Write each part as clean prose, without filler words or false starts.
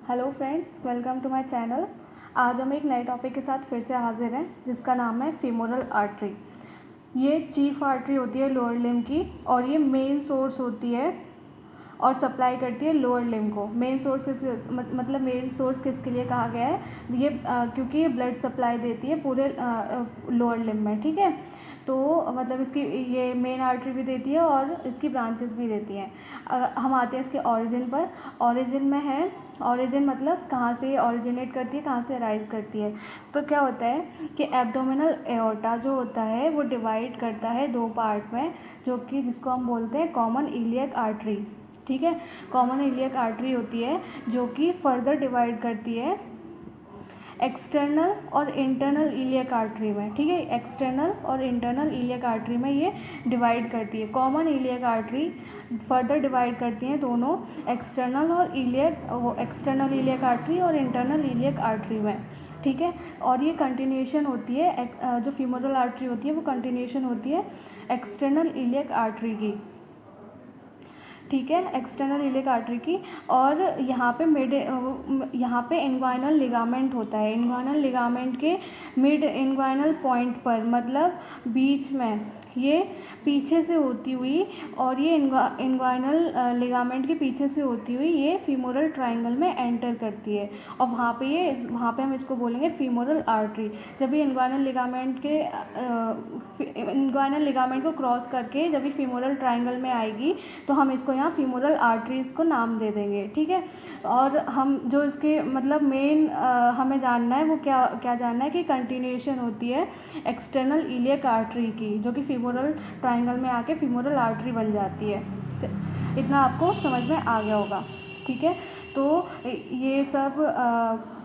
Hello friends, welcome to my channel. आज हम एक नए टॉपिक के साथ फिर से हाजिर हैं जिसका नाम है फीमोरल आर्टरी। ये चीफ आर्टरी होती है लोअर लिम्ब की और ये मेन सोर्स होती है और सप्लाई करती है लोअर लिम्ब को। मेन सोर्स मतलब मेन सोर्स किसके लिए कहा गया है ये क्योंकि ये ब्लड सप्लाई देती है पूरे लोअर लिम्ब में। ठीक है, तो मतलब इसकी ये मेन आर्टरी भी देती है और इसकी ब्रांचेस भी देती हैं। हम आते हैं इसके ओरिजिन पर। ओरिजिन में है, ओरिजिन मतलब कहाँ से ये ओरिजिनेट करती है, कहाँ से राइज करती है। तो क्या होता है कि एब्डोमिनल एओर्टा जो होता है वो डिवाइड करता है दो पार्ट में, जो कि जिसको हम बोलते हैं कॉमन इलियक आर्टरी। ठीक है, कॉमन इलियक आर्टरी होती है जो कि फर्दर डिवाइड करती है एक्सटर्नल और इंटरनल इलियक आर्टरी में। ठीक है, एक्सटर्नल और इंटरनल इलियक आर्टरी में ये डिवाइड करती है। Common iliac artery further divide करती हैं दोनों एक्सटर्नल और इलियक, वो एक्सटर्नल इलियक आर्टरी और इंटरनल इलियक आर्टरी में। ठीक है, और ये कंटिन्यूएशन होती है, जो फीमोरल आर्टरी होती है वो कंटिन्यूएशन होती है एक्सटर्नल इलियक आर्टरी की। ठीक है, एक्सटर्नल इलियक आर्टरी की। और यहाँ पे इन्ग्वाइनल लिगामेंट होता है। इन्ग्वाइनल लिगामेंट के मिड इन्ग्वाइनल पॉइंट पर, मतलब बीच में, ये पीछे से होती हुई, और ये इन्ग्वाइनल लिगामेंट के पीछे से होती हुई ये फीमोरल ट्रायंगल में एंटर करती है। और वहाँ पे हम इसको बोलेंगे फीमोरल आर्टरी। जब ये इन्ग्वाइनल लिगामेंट को क्रॉस करके जब ये फीमोरल ट्रायंगल में आएगी तो हम इसको यहाँ फीमोरल आर्टरीज को नाम दे देंगे। ठीक है, और हम जो इसके मतलब मेन हमें जानना है वो क्या क्या जानना है कि कंटिन्यूएशन होती है एक्सटर्नल इलियक आर्टरी की, जो कि फीमोरल ट्रायंगल में आके फीमोरल आर्टरी बन जाती है। इतना आपको समझ में आ गया होगा। ठीक है, तो ये सब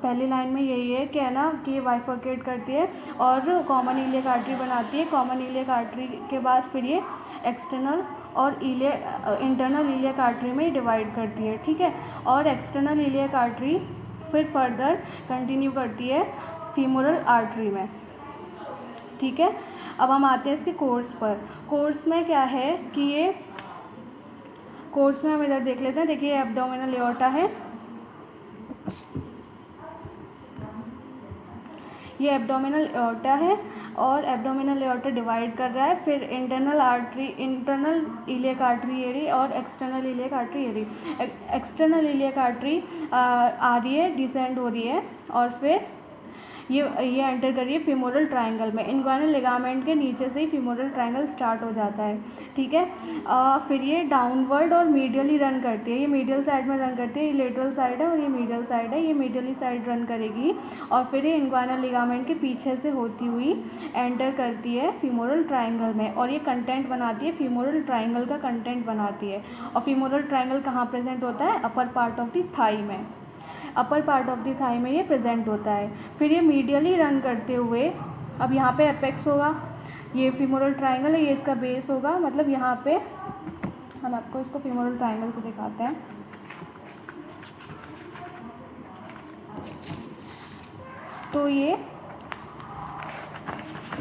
पहली लाइन में यही है कि है ना कि ये बाइफरकेट करती है और कॉमन इलियक आर्टरी बनाती है। कॉमन इलियक आर्टरी के बाद फिर ये एक्सटर्नल और इंटरनल इलियक आर्टरी में डिवाइड करती है। ठीक है, और एक्सटर्नल इलियक आर्टरी फिर फर्दर कंटिन्यू करती है फीमोरल आर्टरी में। ठीक है, अब हम आते हैं इसके कोर्स पर। कोर्स में क्या है कि ये कोर्स में हम इधर देख लेते हैं। देखिए एब्डोमिनल एओर्टा है, ये एब्डोमिनल एओर्टा है और एब्डोमिनल एओर्टा डिवाइड कर रहा है। फिर इंटरनल इलियक आर्टरी ये रही और एक्सटर्नल इलियक आर्टरी ये रही। एक्सटर्नल इलियक आर्टरी आ रही है, डिसेंड हो रही है और फिर ये एंटर कर रही है फीमोरल ट्रायंगल में। इन्ग्वाइनल लिगामेंट के नीचे से ही फीमोरल ट्रायंगल स्टार्ट हो जाता है। ठीक है, फिर ये डाउनवर्ड और मीडियली रन करती है। ये मीडियल साइड में रन करती है, ये लेटरल साइड है और ये मीडियल साइड है। ये मीडियली साइड रन करेगी और फिर ये इन्ग्वाइनल लिगामेंट के पीछे से होती हुई एंटर करती है फीमोरल ट्रायंगल में और ये कंटेंट बनाती है, फीमोरल ट्रायंगल का कंटेंट बनाती है। और फीमोरल ट्रायंगल कहाँ प्रेजेंट होता है? Upper part of the thigh में। Upper part of the thigh में ये प्रेजेंट होता है। फिर ये मीडियली रन करते हुए, अब यहाँ पे एपेक्स होगा, ये फीमोरल ट्रायंगल है, ये इसका बेस होगा। मतलब यहाँ पे हम आपको इसको फीमोरल ट्रायंगल से दिखाते हैं। तो ये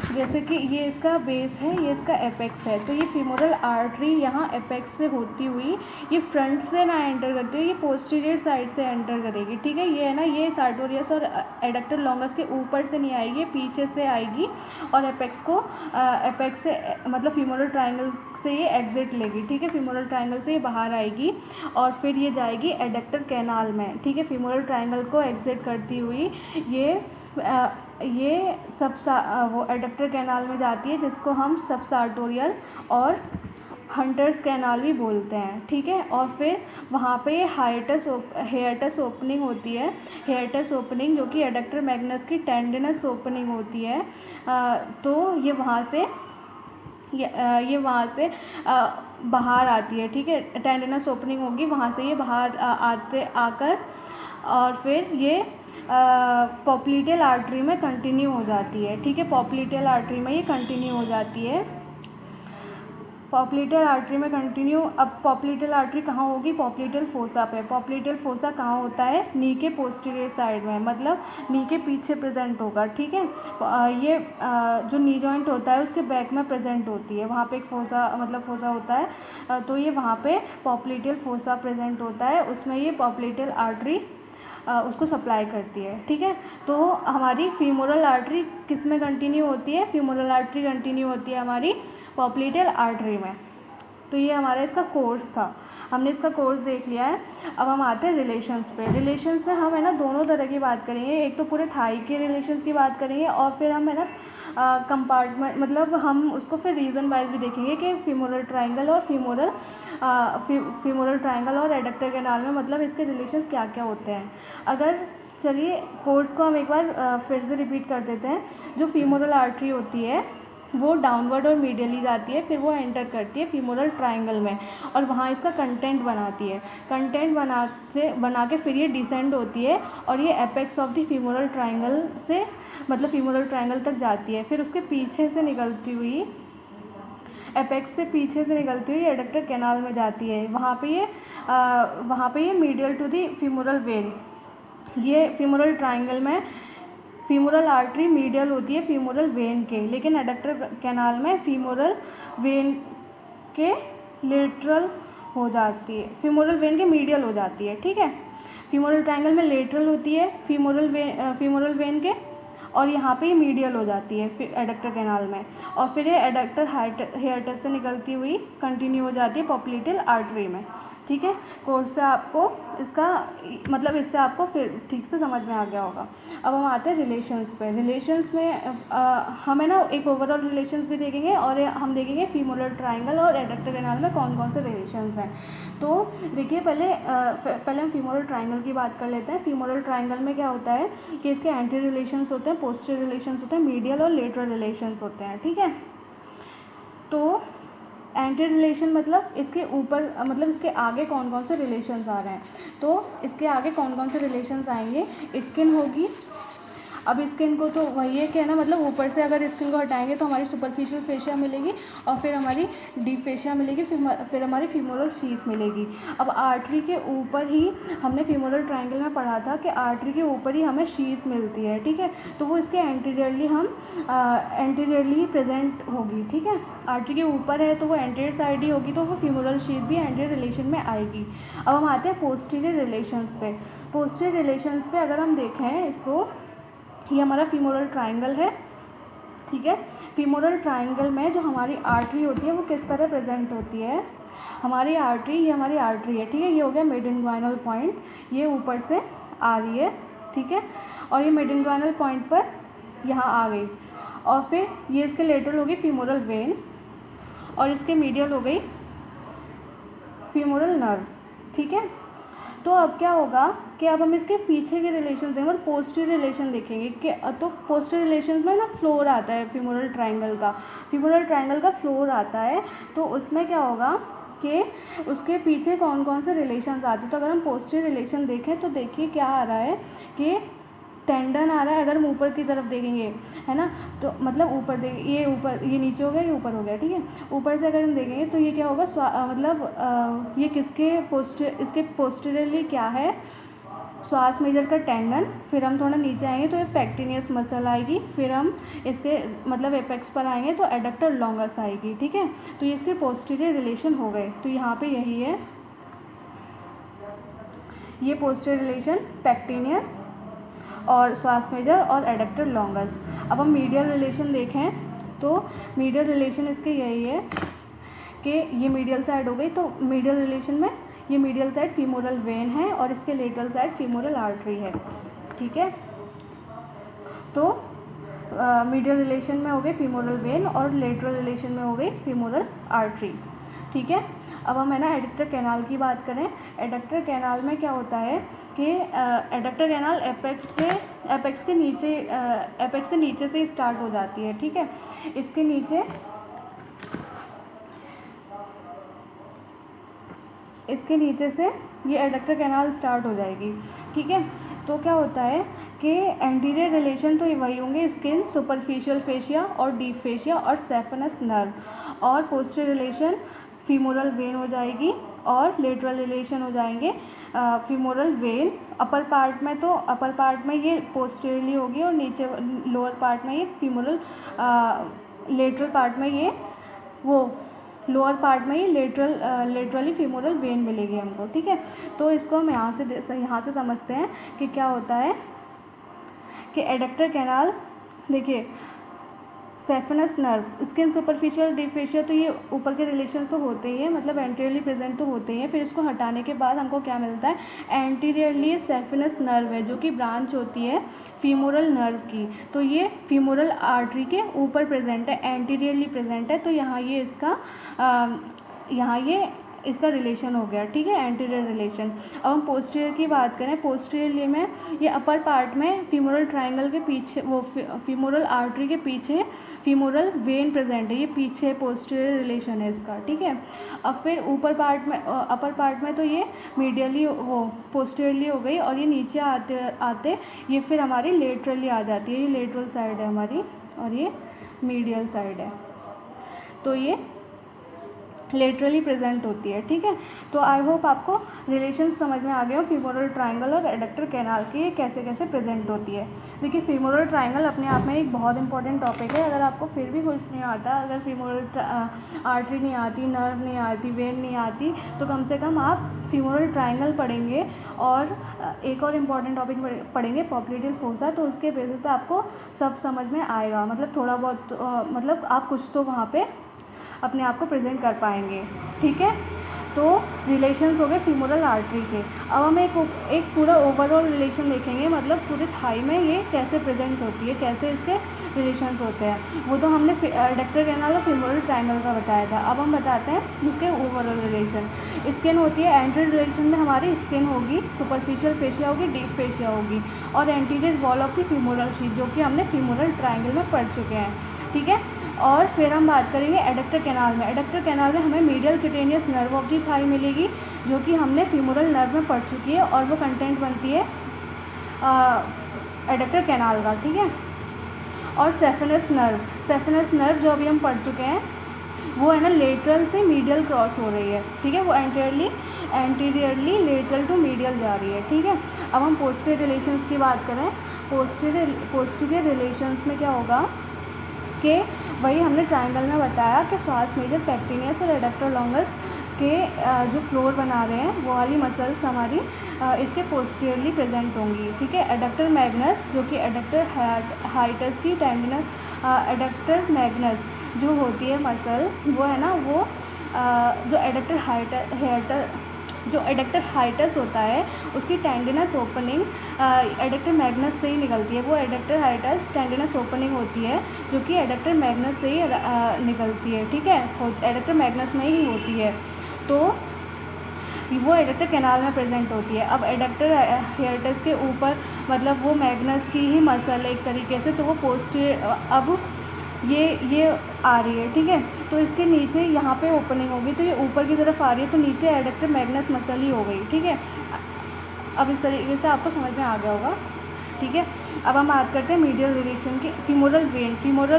जैसे कि ये इसका बेस है, ये इसका एपेक्स है, तो ये फीमोरल आर्टरी यहाँ एपेक्स से होती हुई ये फ्रंट से ना एंटर करती हुई ये पोस्टीरियर साइड से एंटर करेगी। ठीक है, ये है ना, ये सार्टोरियस और एडक्टर लॉन्गस के ऊपर से नहीं आएगी, पीछे से आएगी और एपेक्स से मतलब फीमोरल ट्रायंगल से ये एग्जिट लेगी। ठीक है, फीमोरल ट्रायंगल से ये बाहर आएगी और फिर ये जाएगी एडक्टर कैनाल में। ठीक है, फीमोरल ट्रायंगल को एग्जिट करती हुई ये वो एडक्टर कैनाल में जाती है, जिसको हम सबसार्टोरियल और हंटर्स कैनाल भी बोलते हैं। ठीक है, और फिर वहाँ पे हेयरटस ओपनिंग होती है। हेयरटस ओपनिंग जो कि एडक्टर मैग्नस की टेंडिनस ओपनिंग होती है। तो ये वहाँ से बाहर आती है। ठीक है, टेंडिनस ओपनिंग होगी, वहाँ से ये बाहर आकर और फिर ये पॉप्लिटियल आर्टरी में कंटिन्यू हो जाती है। ठीक है, पॉप्लिटियल आर्टरी में ये कंटिन्यू हो जाती है। पॉप्लिटियल आर्टरी में कंटिन्यू, अब पॉप्लिटियल आर्टरी कहाँ होगी? पॉप्लिटियल फोसा पे। पॉप्लिटियल फोसा कहाँ होता है? नी के पोस्टीरियर साइड में, मतलब नी के पीछे प्रेजेंट होगा। ठीक है, ये जो नी जॉइंट होता है उसके बैक में प्रेजेंट होती है, वहाँ पे एक फोसा होता है। तो ये वहाँ पे पॉप्लिटियल फोसा प्रेजेंट होता है, उसमें ये पॉप्लिटियल आर्टरी उसको सप्लाई करती है, ठीक है। तो हमारी फीमोरल आर्टरी किस में कंटिन्यू होती है? फीमोरल आर्टरी कंटिन्यू होती है हमारी पॉप्लिटेल आर्टरी में। तो ये हमारा इसका कोर्स था, हमने इसका कोर्स देख लिया है। अब हम आते हैं रिलेशंस पे। रिलेशंस में हम है ना दोनों तरह की बात करेंगे, एक तो पूरे थाई के रिलेशंस की बात करेंगे और फिर हम है ना कंपार्टमेंट मतलब हम उसको फिर रीज़न वाइज भी देखेंगे कि फीमोरल ट्रायंगल और फीमोरल ट्रायंगल और एडक्टर कैनाल में मतलब इसके रिलेशंस क्या क्या होते हैं। अगर चलिए कोर्स को हम एक बार फिर से रिपीट कर देते हैं। जो फीमोरल आर्टरी होती है वो डाउनवर्ड और मीडियली जाती है, फिर वो एंटर करती है फीमोरल ट्रायंगल में और वहाँ इसका कंटेंट बनाती है। कंटेंट बना के फिर ये डिसेंड होती है और ये apex of the femoral triangle से मतलब फीमोरल ट्रायंगल तक जाती है। फिर उसके पीछे से निकलती हुई एपेक्स से पीछे से निकलती हुई एडक्टर कैनाल में जाती है। वहाँ पे ये medial to the femoral vein. ये फीमोरल ट्रायंगल में फीमोरल आर्टरी मीडियल होती है फीमोरल वेन के, लेकिन एडक्टर कैनाल में फीमोरल वेन के लेटरल हो जाती है, फीमोरल वेन के मीडियल हो जाती है, ठीक है। फीमोरल ट्रायंगल में लेटरल होती है फीमोरल वेन के और यहाँ पे ये मीडियल हो जाती है एडक्टर कैनाल में और फिर ये एडक्टर हियाटस से निकलती हुई कंटिन्यू हो जाती है पॉप्लिटेल आर्टरी में, ठीक है। कोर्स से आपको इसका मतलब इससे आपको फिर ठीक से समझ में आ गया होगा। अब हम आते हैं रिलेशंस पे। रिलेशंस में हम है ना एक ओवरऑल रिलेशंस भी देखेंगे और हम देखेंगे फीमोरल ट्रायंगल और एडक्टर कैनाल में कौन कौन से रिलेशंस हैं। तो देखिए पहले हम फीमोरल ट्रायंगल की बात कर लेते हैं। फीमोरल ट्रायंगल में क्या होता है कि इसके एंटी रिलेशंस होते हैं, पोस्टीरियर रिलेशंस होते हैं, मीडियल और लेटरल रिलेशंस होते हैं, ठीक है। तो एंटी रिलेशन मतलब इसके ऊपर मतलब इसके आगे कौन कौन से रिलेशंस आ रहे हैं। तो इसके आगे कौन कौन से रिलेशंस आएंगे, स्किन होगी। अब स्किन को तो वही है कि है ना मतलब ऊपर से अगर स्किन को हटाएंगे तो हमारी सुपरफिशियल फेशिया मिलेगी और फिर हमारी डीप फेशिया मिलेगी, फिर हमारी फीमोरल शीथ मिलेगी। अब आर्टरी के ऊपर ही हमने फीमोरल ट्रायंगल में पढ़ा था कि आर्टरी के ऊपर ही हमें शीथ मिलती है, ठीक है। तो वो इसके एंटीरियरली प्रेजेंट होगी, ठीक है। आर्टरी के ऊपर है तो वो एंटीरियर साइड ही होगी, तो वो फीमोरल शीथ भी एंटीरियर रिलेशन में आएगी। अब हम आते हैं पोस्टीरियर रिलेशंस पे। पोस्टीरियर रिलेशंस पे अगर हम देखें इसको, ये हमारा फीमोरल ट्रायंगल है, ठीक है। फीमोरल ट्रायंगल में जो हमारी आर्टरी होती है वो किस तरह प्रेजेंट होती है। हमारी आर्टरी ये हमारी आर्टरी है, ठीक है। ये हो गया मिड इंग्वाइनल पॉइंट, ये ऊपर से आ रही है, ठीक है। और ये मिड इंग्वाइनल पॉइंट पर यहाँ आ गई और फिर ये इसके लेटरल हो गई फीमोरल वेन और इसके मीडियल हो गई फीमोरल नर्व, ठीक है। तो अब क्या होगा कि अब हम इसके पीछे के रिलेशन देखेंगे मतलब पोस्टीरियर रिलेशन देखेंगे कि तो पोस्टीरियर रिलेशन में ना फ्लोर आता है फीमोरल ट्रायंगल का फ्लोर आता है। तो उसमें क्या होगा कि उसके पीछे कौन कौन से रिलेशंस आते हैं। तो अगर हम पोस्टीरियर रिलेशन देखें तो देखिए क्या आ रहा है कि टेंडन आ रहा है। अगर हम ऊपर की तरफ देखेंगे है ना तो मतलब ऊपर ये नीचे हो गया, ये ऊपर हो गया, ठीक है। ऊपर से अगर हम देखेंगे तो ये क्या होगा ये इसके पोस्टीरियरली क्या है, श्वास मेजर का टेंडन। फिर हम थोड़ा नीचे आएंगे तो ये पेक्टिनियस मसल आएगी। फिर हम इसके मतलब एपेक्स पर आएंगे तो एडक्टर लॉन्गस आएगी, ठीक है। तो ये इसके पोस्टीरियर रिलेशन हो गए। तो यहाँ पे यही है, ये पोस्टीरियर रिलेशन पेक्टिनियस और श्वास मेजर और एडक्टर लॉन्गस। अब हम मीडियल रिलेशन देखें तो मीडियल रिलेशन इसके यही है कि ये मीडियल साइड हो गई। तो मीडियल रिलेशन में ये मीडियल साइड फीमोरल वेन है और इसके लेटरल साइड फीमोरल आर्टरी है, ठीक है। तो मीडियल रिलेशन में हो गई फीमोरल वेन और लेटरल रिलेशन में हो गई फीमोरल आर्टरी, ठीक है। अब हम है ना एडक्टर कैनाल की बात करें। एडक्टर कैनाल में क्या होता है कि एडक्टर कैनाल एपेक्स से नीचे से स्टार्ट हो जाती है, ठीक है। इसके नीचे से ये एडक्टर कैनाल स्टार्ट हो जाएगी, ठीक है। तो क्या होता है कि एंटीरियर रिलेशन तो वही होंगे, स्किन, सुपरफिशियल फेशिया और डीप फेशिया और सेफनस नर्व। और पोस्टीरियर रिलेशन फीमोरल वेन हो जाएगी और लेटरल रिलेशन हो जाएंगे फीमोरल वेन। अपर पार्ट में ये पोस्टीरियरली होगी और नीचे लोअर पार्ट में ये फीमोरल लेटरल पार्ट में ये वो लोअर पार्ट में ये लेटरली फीमोरल वेन मिलेगी हमको, ठीक है। तो इसको हम यहाँ से समझते हैं कि क्या होता है कि एडक्टर कैनाल, देखिए saphenous nerve, skin superficial deep fascial, तो ये ऊपर के रिलेशंस तो होते ही हैं, मतलब एंटीरियरली प्रेजेंट तो होते ही हैं। फिर इसको हटाने के बाद हमको क्या मिलता है, एंटीरियरली सेफनस नर्व है जो कि ब्रांच होती है फीमोरल नर्व की। तो ये फीमोरल आर्टरी के ऊपर प्रेजेंट है, एंटीरियरली प्रेजेंट है। तो यहाँ ये इसका रिलेशन हो गया, ठीक है, एंटीरियर रिलेशन। अब हम पोस्टीरियर की बात करें, पोस्टीरियरली में ये अपर पार्ट में फीमोरल ट्रायंगल के पीछे, वो फीमोरल आर्टरी के पीछे फीमोरल वेन प्रेजेंट है, ये पीछे पोस्टीरियर रिलेशन है इसका, ठीक है। अब फिर ऊपर पार्ट में, अपर पार्ट में तो ये मीडियली, वो पोस्टीरियरली हो गई, और ये नीचे आते आते ये फिर हमारी लेटरली आ जाती है, ये लेटरल साइड है हमारी और ये मीडियल साइड है, तो ये लेटरली प्रेजेंट होती है, ठीक है। तो आई होप आपको रिलेशन समझ में आ गया हो फीमोरल ट्रायंगल और एडक्टर कैनाल की, ये कैसे कैसे प्रेजेंट होती है। देखिए फीमोरल ट्रायंगल अपने आप में एक बहुत इंपॉर्टेंट टॉपिक है। अगर आपको फिर भी कुछ नहीं आता, अगर फीमोरल आर्टरी नहीं आती, नर्व नहीं आती, वेन नहीं आती, तो कम से कम आप फीमोरल ट्रायंगल पढ़ेंगे और एक और इम्पॉर्टेंट टॉपिक पढ़ेंगे पॉप्लिटेल फोसा, तो उसके बेसिस पे आपको सब समझ में आएगा, मतलब थोड़ा बहुत मतलब आप कुछ तो वहाँ पे अपने आप को प्रेजेंट कर पाएंगे, ठीक है। तो रिलेशंस हो गए फीमोरल आर्टरी के। अब हम एक पूरा ओवरऑल रिलेशन देखेंगे, मतलब पूरे थाई में ये कैसे प्रेजेंट होती है, कैसे इसके रिलेशंस होते हैं। वो तो हमने एडक्टर कैनाल और फीमोरल ट्रायंगल का बताया था। अब हम बताते हैं इसके ओवरऑल रिलेशन। स्किन होती है, एंटीरियर रिलेशन में हमारी स्किन होगी, सुपरफिशियल फेशिया होगी, डीप फेशिया होगी, और anterior wall of the femoral sheath, जो कि हमने फीमोरल ट्रायंगल में पढ़ चुके हैं, ठीक है। और फिर हम बात करेंगे एडक्टर कैनाल में। एडक्टर कैनाल में हमें medial cutaneous nerve of the thigh मिलेगी, जो कि हमने फीमोरल नर्व में पढ़ चुकी है, और वो कंटेंट बनती है एडक्टर कैनाल का, ठीक है। और सेफेनस नर्व जो अभी हम पढ़ चुके हैं, वो है ना लेटरल से मीडियल क्रॉस हो रही है, ठीक है, वो एंटीरियरली लेटरल टू मीडियल जा रही है, ठीक है। अब हम पोस्टीरियर रिलेशंस की बात करें। पोस्टीरियर रिलेशंस में क्या होगा कि वही हमने ट्रायंगल में बताया कि श्वास मेजर, पेक्टिनियस और एडक्टर लॉन्गस के जो फ्लोर बना रहे हैं, वो वाली मसल्स हमारी इसके पोस्टीरियरली प्रेजेंट होंगी, ठीक है। एडक्टर मैग्नस, जो कि एडक्टर हाइटस की टेंडिनस, एडक्टर मैग्नस जो होती है मसल, वो है ना, वो जो एडक्टर हाइटस होता है, उसकी टेंडिनस ओपनिंग एडक्टर मैग्नस से ही निकलती है। वो एडक्टर हाइटस टेंडिनस ओपनिंग होती है, जो कि एडक्टर मैग्नस से ही निकलती है, ठीक है, एडक्टर मैग्नस में ही होती है। तो वो एडक्टर कैनाल में प्रेजेंट होती है। अब एडक्टर हाइटस के ऊपर, मतलब वो मैग्नस की ही मसल है एक तरीके से, तो वो पोस्टीरियर, अब ये आ रही है, ठीक है। तो इसके नीचे यहाँ पे ओपनिंग होगी, तो ये ऊपर की तरफ आ रही है, तो नीचे एडक्टर मैग्नस मसल ही हो गई, ठीक है। अब इस तरीके से आपको समझ में आ गया होगा, ठीक है। अब हम बात करते हैं मीडियल रिलेशन की। फीमोरल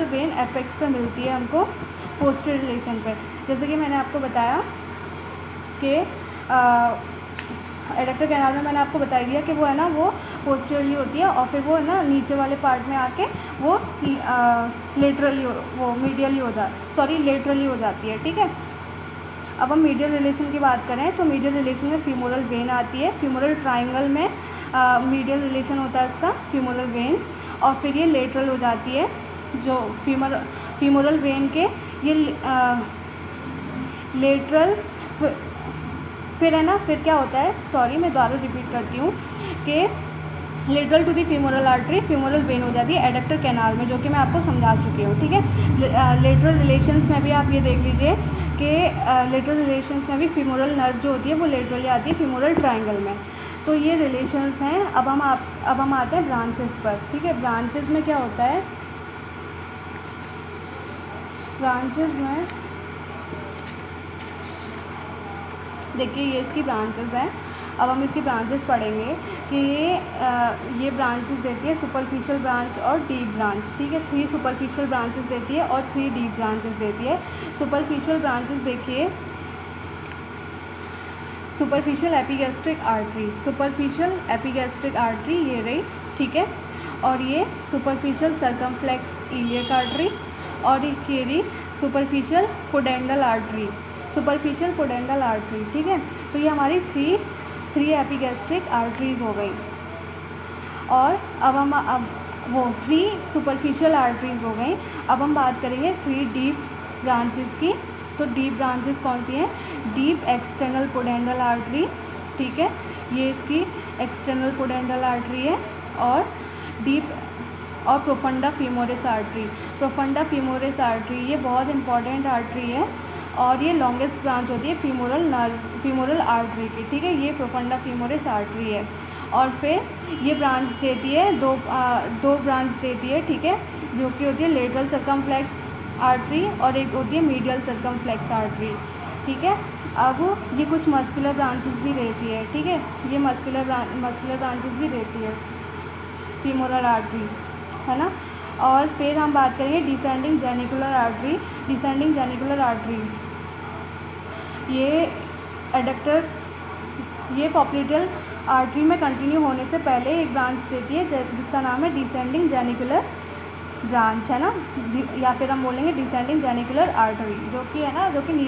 वेन एपेक्स पे मिलती है हमको पोस्टीरियर रिलेशन पर। जैसे कि मैंने आपको बताया कि एडक्टर कैनाल में मैंने आपको बता दिया कि वो है ना, वो पोस्टीरियरली होती है, और फिर वो है ना नीचे वाले पार्ट में आके वो लेटरली हो जाती है, ठीक है। अब हम मीडियल रिलेशन की बात करें, तो मीडियल रिलेशन में फीमोरल वेन आती है। फीमोरल ट्रायंगल में मीडियल रिलेशन होता है उसका, फीमोरल वेन, और फिर ये लेटरल हो जाती है, जो फीमोरल वेन के ये लेटरल, फिर है ना, फिर क्या होता है, सॉरी मैं दोबारा रिपीट करती हूँ कि lateral to the femoral artery femoral vein हो जाती है एडक्टर कैनाल में, जो कि मैं आपको समझा चुकी हूँ, ठीक है। लेटरल रिलेशंस में भी आप ये देख लीजिए कि लेटरल रिलेशंस में भी फीमोरल नर्व जो होती है वो लेटरली आती है फीमोरल ट्रायंगल में। तो ये रिलेशंस हैं। अब हम आते हैं ब्रांचेस पर, ठीक है। ब्रांचेस में क्या होता है, ब्रांचेस में देखिए ये इसकी ब्रांचेस हैं। अब हम इसकी ब्रांचेस पढ़ेंगे कि ये ब्रांचेस देती है सुपरफिशियल ब्रांच और डीप ब्रांच, ठीक है। 3 सुपरफिशियल ब्रांचेस देती है और 3 डीप ब्रांचेस देती है। सुपरफिशियल ब्रांचेस देखिए, सुपरफिशियल एपिगैस्ट्रिक आर्टरी ये रही, ठीक है। और ये सुपरफिशियल सर्कमफ्लेक्स इलियक आर्टरी, और ये रही superficial pudendal artery, superficial pudendal artery, ठीक है। तो ये हमारी थ्री एपिगैस्ट्रिक आर्टरीज हो गई। और अब वो 3 सुपरफिशियल आर्टरीज हो गई। अब हम बात करेंगे 3 डीप ब्रांचेस की। तो डीप ब्रांचेस कौन सी हैं? डीप एक्सटर्नल पोडेंडल आर्टरी, ठीक है, ये इसकी एक्सटर्नल पोडेंडल आर्टरी है। और डीप और profunda femoris artery, profunda femoris artery ये बहुत इंपॉर्टेंट आर्टरी है और ये लॉन्गेस्ट ब्रांच होती है फीमोरल आर्टरी की, ठीक है। ये प्रोफंडा फीमोरिस आर्टरी है। और फिर ये ब्रांच देती है दो ब्रांच देती है, ठीक है, जो कि होती है लेटरल सर्कमफ्लेक्स आर्टरी और एक होती है मीडियल सर्कमफ्लेक्स आर्टरी, ठीक है। अब ये कुछ मस्कुलर ब्रांचेस भी रहती है, ठीक है, ये मस्कुलर ब्रांचेस भी रहती है फीमोरल आर्टरी, है ना। और फिर हम बात करेंगे descending genicular artery. Descending genicular artery ये एडक्टर, ये पॉप्लिटल आर्टरी में कंटिन्यू होने से पहले एक ब्रांच देती है जिसका नाम है डिसेंडिंग जेनिकुलर ब्रांच, है ना, या फिर हम बोलेंगे डिसेंडिंग जेनिकुलर आर्टरी, जो कि है ना, जो कि नी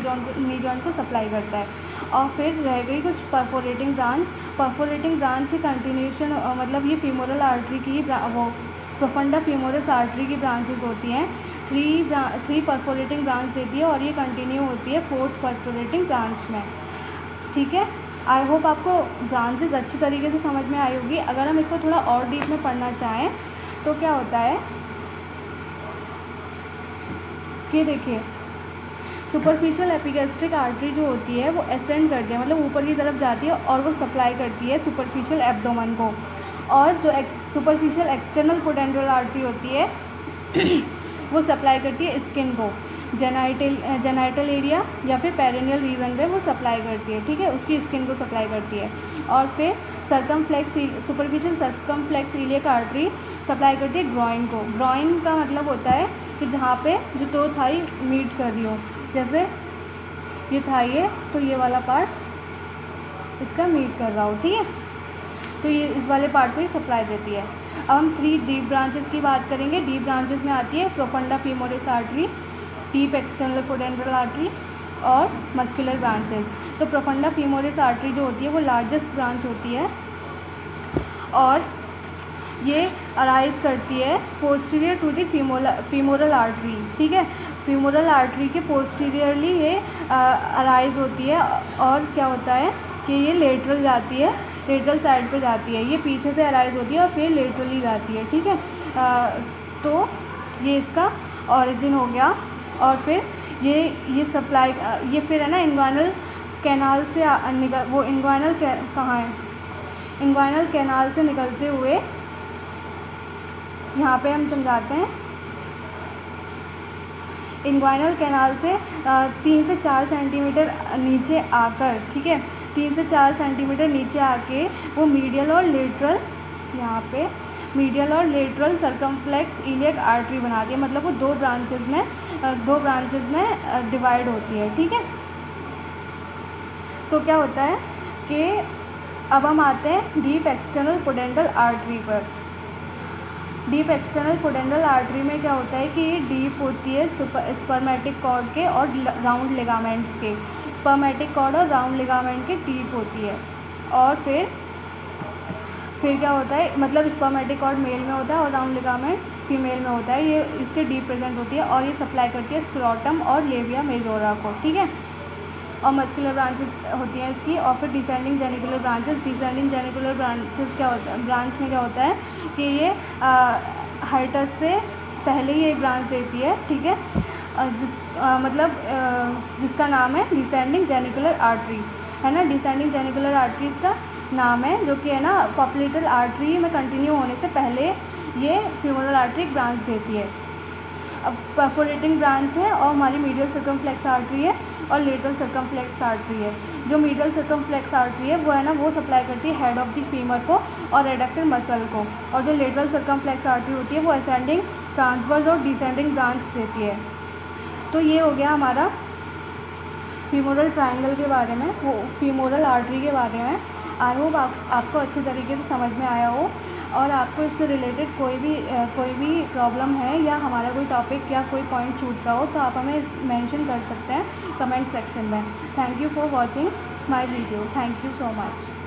जॉइंट को सप्लाई करता है। और फिर रह गई कुछ परफोरेटिंग ब्रांच। परफोरेटिंग ब्रांच की कंटिन्यूशन, मतलब ये फीमोरल आर्टरी की वो प्रोफंडा फीमोरिस आर्टरी की ब्रांचेस होती हैं। 3 परफोरेटिंग ब्रांच देती है और ये कंटिन्यू होती है 4th परफोरेटिंग ब्रांच में, ठीक है। आई होप आपको ब्रांचेस अच्छी तरीके से समझ में आई होगी। अगर हम इसको थोड़ा और डीप में पढ़ना चाहें तो क्या होता है कि देखिए, सुपरफिशियल एपिगैस्ट्रिक आर्टरी जो होती है वो असेंड करती है, मतलब ऊपर की तरफ जाती है और वो सप्लाई करती है सुपरफिशियल एब्डोमेन को। और जो सुपरफिशियल एक्सटर्नल पोडेंड्रल आर्टरी होती है वो सप्लाई करती है स्किन को, जेनाइटल एरिया या फिर पेरिनियल रीजन में वो सप्लाई करती है, ठीक है, उसकी स्किन को सप्लाई करती है। और फिर superficial circumflex iliac artery supply करती है ग्रॉइन को। ग्रॉइन का मतलब होता है कि जहाँ पे जो 2 थाई मीट कर रही हो, जैसे ये थाई है तो ये वाला पार्ट इसका मीट कर रहा हो, ठीक है, तो ये इस वाले पार्ट को ही सप्लाई देती है। अब हम 3 डीप ब्रांचेस की बात करेंगे। डीप ब्रांचेस में आती है profunda femoris artery, deep external pudendal artery और मस्कुलर ब्रांचेस। तो प्रोफंडा फीमोरिस आर्टरी जो होती है वो लार्जेस्ट ब्रांच होती है और ये अराइज करती है posterior to the femoral artery, ठीक है, फीमोरल आर्टरी के पोस्टीरियरली ये अराइज होती है। और क्या होता है कि ये लेटरल जाती है, लेटरल साइड पे जाती है, ये पीछे से अराइज होती है और फिर लेटरली जाती है, ठीक है। तो ये इसका ऑरिजिन हो गया। और फिर ये सप्लाई, ये फिर है ना इंग्वाइनल कैनाल से वो इंग्वाइनल कहाँ है, इंग्वाइनल कैनाल से निकलते हुए यहाँ पे हम समझाते हैं, इंग्वाइनल कैनाल से 3 से 4 सेंटीमीटर नीचे आकर, ठीक है, 3 से 4 सेंटीमीटर नीचे आके वो मीडियल और लेटरल, यहाँ पे मीडियल और लेटरल सर्कमफ्लेक्स इलियक आर्टरी बनाती है, मतलब वो 2 ब्रांचेस में डिवाइड होती है, ठीक है। तो क्या होता है कि अब हम आते हैं डीप एक्सटर्नल पोडेंडल आर्टरी पर। डीप एक्सटर्नल पोडेंडल आर्टरी में क्या होता है कि ये डीप होती है स्पर्मेटिक कॉर्ड के और राउंड लिगामेंट्स के, स्पर्मेटिक कॉर्ड और राउंड लिगामेंट के डीप होती है। और फिर क्या होता है, मतलब स्पर्मेटिक कॉर्ड मेल में होता है और राउंड लिगामेंट फीमेल में होता है, ये इसके डीप प्रेजेंट होती है और ये सप्लाई करती है स्क्रोटम और लेबिया मेजोरा को, ठीक है। और मस्कुलर ब्रांचेस होती हैं इसकी। और फिर descending genicular branches, descending genicular branches क्या होता है, ब्रांच में क्या होता है कि ये हाइटस से पहले ही एक ब्रांच देती है, ठीक है, जिसका नाम है डिसेंडिंग जेनिकुलर आर्टरी, है ना, डिसेंडिंग जेनिकुलर आर्टरी इसका नाम है, जो कि है ना पॉप्लिटल आर्टरी में कंटिन्यू होने से पहले ये फीमोरल आर्टरी ब्रांच देती है। अब परफोरेटिंग ब्रांच है और हमारी मीडियल सर्कमफ्लेक्स आर्टरी है और लेटरल सर्कमफ्लेक्स आर्टरी है। जो मीडियल सर्कमफ्लेक्स आर्टरी है वो है ना, वो सप्लाई करती है हेड ऑफ द फीमर को और एडक्टर मसल को। और जो लेटरल सर्कमफ्लेक्स आर्टरी होती है वो असेंडिंग, ट्रांसवर्स और डिसेंडिंग ब्रांच देती है। तो ये हो गया हमारा फीमोरल ट्रायंगल के बारे में, वो फीमोरल आर्टरी के बारे में। आई होप आपको अच्छे तरीके से समझ में आया हो, और आपको इससे रिलेटेड कोई भी प्रॉब्लम है या हमारा कोई टॉपिक या कोई पॉइंट छूट रहा हो तो आप हमें मेंशन कर सकते हैं कमेंट सेक्शन में। Thank you for watching my video. Thank you so much.